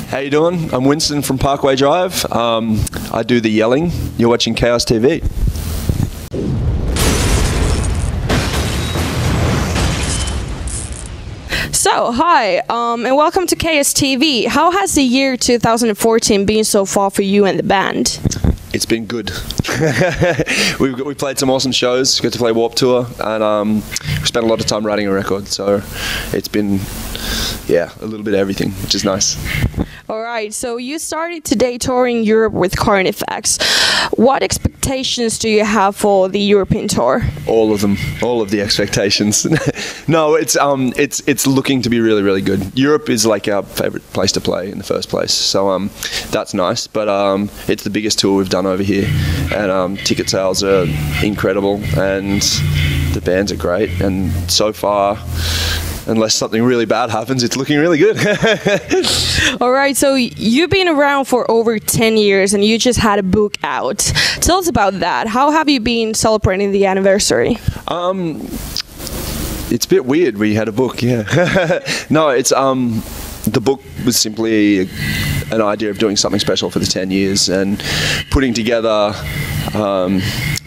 How you doing? I'm Winston from Parkway Drive. I do the yelling. You're watching Chaos TV. So, hi, and welcome to KSTV. How has the year 2014 been so far for you and the band? It's been good. we played some awesome shows, got to play Warped Tour, and we spent a lot of time writing a record, so it's been, yeah, a little bit of everything, which is nice. Alright, so you started today touring Europe with Carnifex. What expectations do you have for the European tour? All of them, all of the expectations. No, it's looking to be really, really good. Europe is like our favourite place to play in the first place, so that's nice. But it's the biggest tour we've done over here, and ticket sales are incredible, and the bands are great. And so far, unless something really bad happens, it's looking really good. Alright, so you've been around for over 10 years and you just had a book out. Tell us about that. How have you been celebrating the anniversary? It's a bit weird. We had a book, yeah. No, it's the book was simply an idea of doing something special for the 10 years and putting together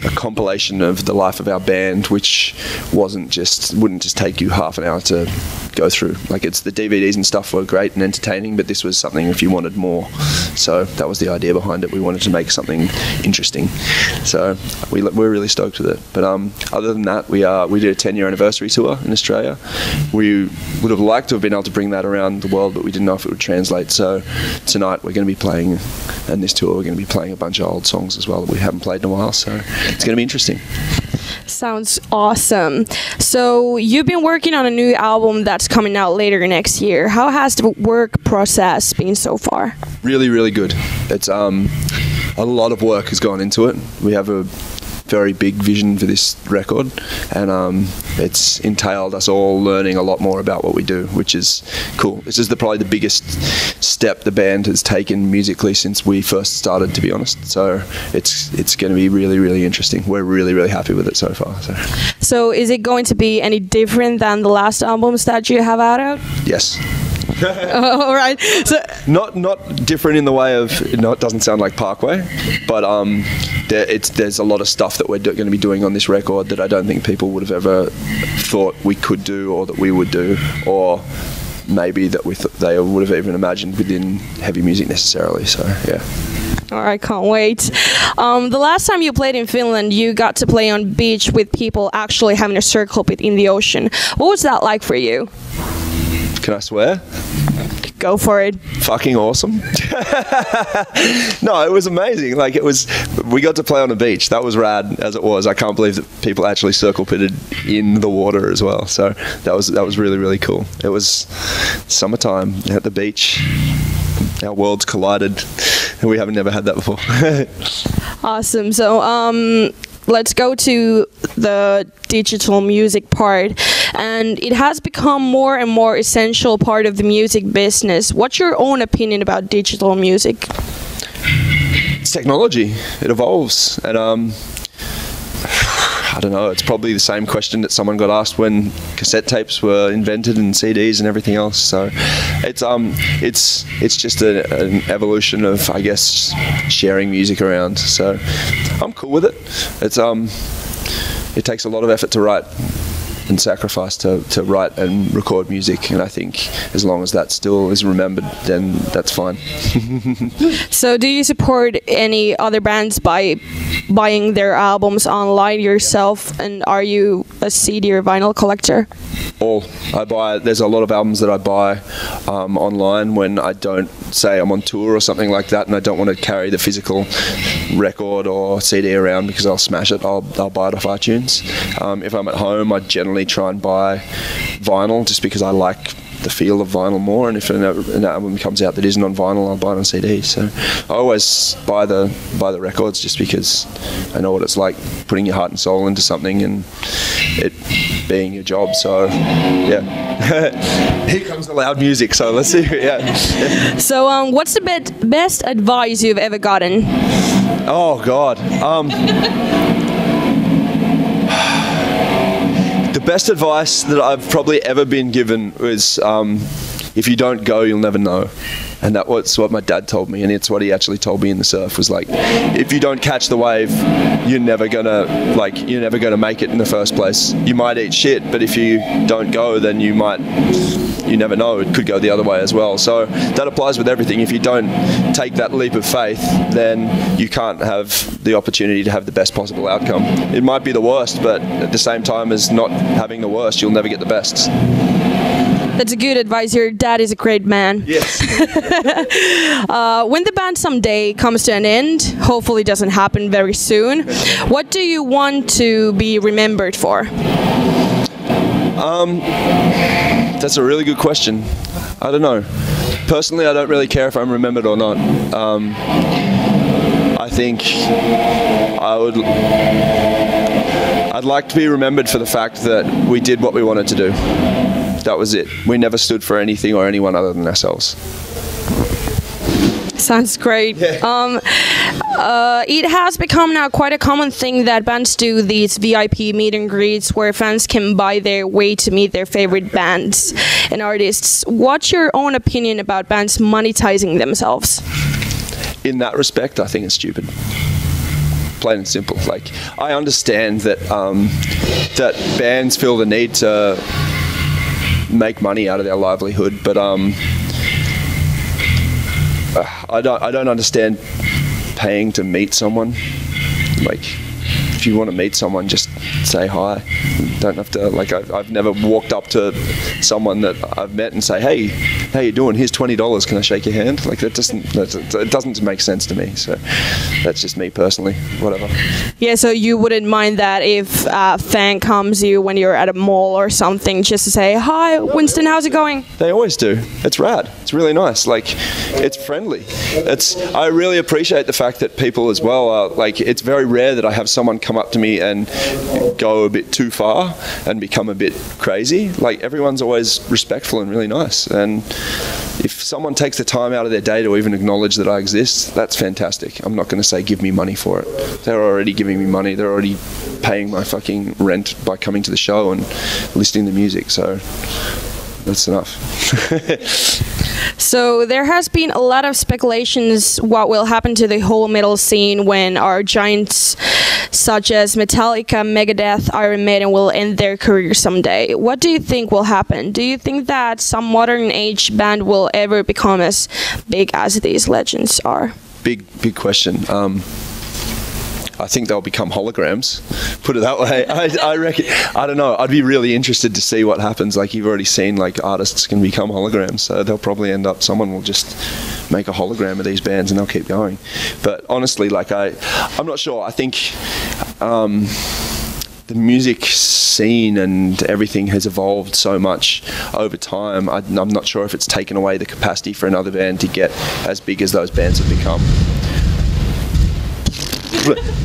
a compilation of the life of our band, which wouldn't just take you half an hour to go through. Like, it's the DVDs and stuff were great and entertaining, but this was something if you wanted more. So that was the idea behind it. We wanted to make something interesting. So we're really stoked with it. But other than that, we did a 10-year anniversary tour in Australia. We would have liked to have been able to bring that around the world, but we didn't know if it would translate. So tonight we're going to be playing, and this tour we're going to be playing a bunch of old songs as well that we haven't played in a while. So it's going to be interesting. Sounds awesome. So you've been working on a new album that's coming out later next year. How has the work process been so far? Really, really good. It's a lot of work has gone into it. We have a very big vision for this record, and it's entailed us all learning a lot more about what we do, which is cool. This is probably the biggest step the band has taken musically since we first started, to be honest. So it's going to be really, really interesting. We're really, really happy with it so far. So is it going to be any different than the last albums that you have out? Yes. All right. So not different in the way of, it doesn't sound like Parkway, but there's a lot of stuff that we're going to be doing on this record that I don't think people would have ever thought we could do, or that we would do, or maybe that they would have even imagined within heavy music necessarily. So yeah. All right, can't wait. The last time you played in Finland, you got to play on beach with people actually having a circle pit in the ocean. What was that like for you? Can I swear? Go for it. Fucking awesome. No, it was amazing. Like, we got to play on a beach. That was rad as it was. I can't believe that people actually circle pitted in the water as well. So that was really, really cool. It was summertime at the beach. Our worlds collided, and we haven't never had that before. Awesome. So let's go to the digital music part, and it has become more and more essential part of the music business. What's your own opinion about digital music? It's technology. It evolves, and I don't know, it's probably the same question that someone got asked when cassette tapes were invented and CDs and everything else. So it's just an evolution of, I guess, sharing music around. So I'm cool with it. It takes a lot of effort to write and sacrifice to write and record music, and I think as long as that still is remembered, then that's fine. So do you support any other bands by buying their albums online yourself, and are you a CD or vinyl collector? There's a lot of albums that I buy online when I don't, say I'm on tour or something like that, and I don't want to carry the physical record or CD around because I'll smash it. I'll buy it off iTunes. If I'm at home, I generally try and buy vinyl just because I like the feel of vinyl more, and if an album comes out that isn't on vinyl, I'll buy it on CD. So I always buy the records just because I know what it's like putting your heart and soul into something and it being your job. So yeah. Here comes the loud music, so let's see. Yeah. So what's the best advice you've ever gotten? Oh God. The best advice that I've probably ever been given was if you don't go, you'll never know. And that's what my dad told me, and it's what he actually told me in the surf, was like, if you don't catch the wave, you're never gonna make it in the first place. You might eat shit, but if you don't go, then you never know, it could go the other way as well. So that applies with everything. If you don't take that leap of faith, then you can't have the opportunity to have the best possible outcome. It might be the worst, but at the same time as not having the worst, you'll never get the best. That's a good advice. Your dad is a great man. Yes. When the band someday comes to an end, hopefully doesn't happen very soon, what do you want to be remembered for? That's a really good question. I don't know. Personally, I don't really care if I'm remembered or not. I think I'd like to be remembered for the fact that we did what we wanted to do. That was it. We never stood for anything or anyone other than ourselves. Sounds great. Yeah. It has become now quite a common thing that bands do these VIP meet and greets where fans can buy their way to meet their favorite bands and artists. What's your own opinion about bands monetizing themselves? In that respect, I think it's stupid. Plain and simple. Like, I understand that that bands feel the need to make money out of their livelihood, but I don't understand paying to meet someone. Like, if you want to meet someone, just say hi. You don't have to, like, I've never walked up to someone that I've met and say, hey, how you doing? Here's $20. Can I shake your hand? Like, it doesn't make sense to me. So that's just me personally. Whatever. Yeah, so you wouldn't mind that if a fan comes to you when you're at a mall or something just to say, hi, Winston, how's it going? They always do. It's rad. It's really nice. Like, it's friendly. I really appreciate the fact that people as well are, like, it's very rare that I have someone come up to me and go a bit too far and become a bit crazy. Like, everyone's always respectful and really nice. And if someone takes the time out of their day to even acknowledge that I exist, that's fantastic. I'm not going to say give me money for it. They're already giving me money. They're already paying my fucking rent by coming to the show and listening to music. So that's enough. So there has been a lot of speculations what will happen to the whole metal scene when our giants such as Metallica, Megadeth, Iron Maiden will end their career someday. What do you think will happen? Do you think that some modern age band will ever become as big as these legends are? Big question. I think they'll become holograms, put it that way. I reckon, I don't know, I'd be really interested to see what happens. Like, you've already seen, like, artists can become holograms, so they'll probably end up, someone will just make a hologram of these bands and they'll keep going. But honestly, like, I'm not sure. I think the music scene and everything has evolved so much over time. I'm not sure if it's taken away the capacity for another band to get as big as those bands have become.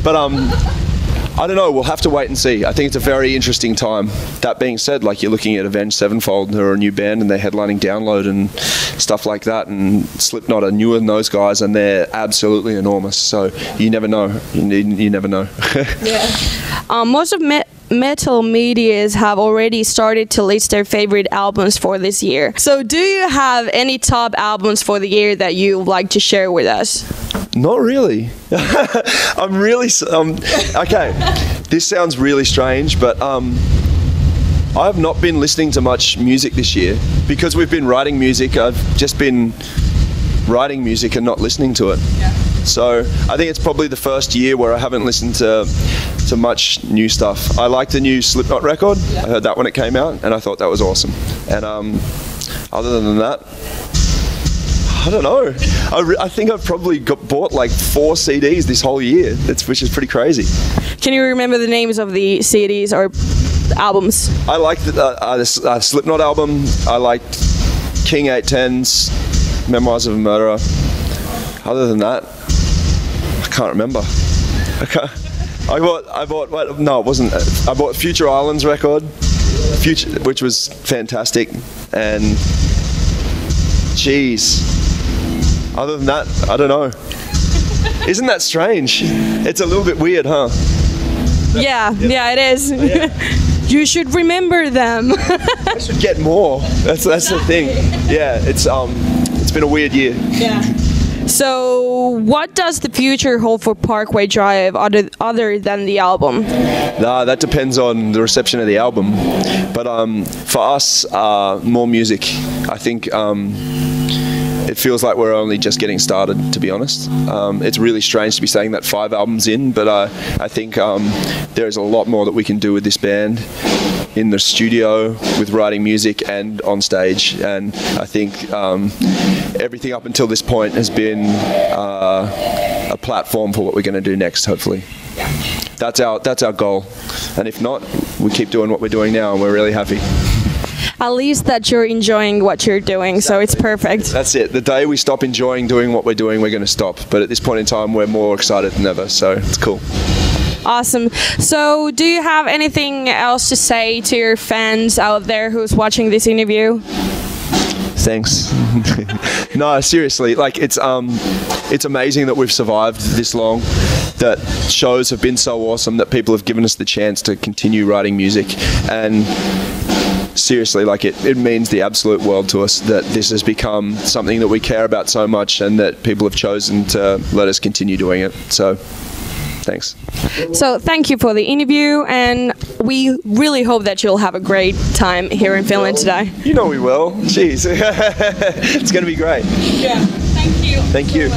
But I don't know, we'll have to wait and see. I think it's a very interesting time. That being said, like, you're looking at Avenged Sevenfold, who are a new band and they're headlining Download and stuff like that, and Slipknot are newer than those guys and they're absolutely enormous. So you never know. You never know. Yeah. Most of metal medias have already started to list their favorite albums for this year. So do you have any top albums for the year that you would like to share with us? Not really. I'm really okay. This sounds really strange, but I've not been listening to much music this year because we've been writing music. I've just been writing music and not listening to it. Yeah. So I think it's probably the first year where I haven't listened to much new stuff. I like the new Slipknot record. Yeah. I heard that when it came out and I thought that was awesome. And other than that, I don't know. I think I've probably bought like 4 CDs this whole year, which is pretty crazy. Can you remember the names of the CDs or albums? I like the Slipknot album. I liked King 810's Memoirs of a Murderer. Other than that, I can't remember. I bought Future Islands record, which was fantastic, and jeez. Other than that, I don't know. Isn't that strange? It's a little bit weird, huh? Yeah, it is. Yeah. You should remember them. I should get more. That's the thing. Yeah, it's been a weird year. Yeah. So, what does the future hold for Parkway Drive other than the album? Nah, that depends on the reception of the album. But for us, more music. I think it feels like we're only just getting started, to be honest. It's really strange to be saying that 5 albums in, but I think there's a lot more that we can do with this band in the studio, with writing music and on stage. And I think everything up until this point has been a platform for what we're going to do next, hopefully. That's our goal. And if not, we keep doing what we're doing now, and we're really happy. At least that you're enjoying what you're doing, so it's perfect. That's it. The day we stop enjoying doing what we're doing, we're going to stop. But at this point in time, we're more excited than ever, so it's cool. Awesome. So, do you have anything else to say to your fans out there who's watching this interview? Thanks. No, seriously, like it's amazing that we've survived this long, that shows have been so awesome, that people have given us the chance to continue writing music, and seriously, like it means the absolute world to us that this has become something that we care about so much, and that people have chosen to let us continue doing it. So thanks. So thank you for the interview, and we really hope that you'll have a great time here in Finland today. You know we will. Jeez. It's going to be great. Yeah. Thank you. Thank you.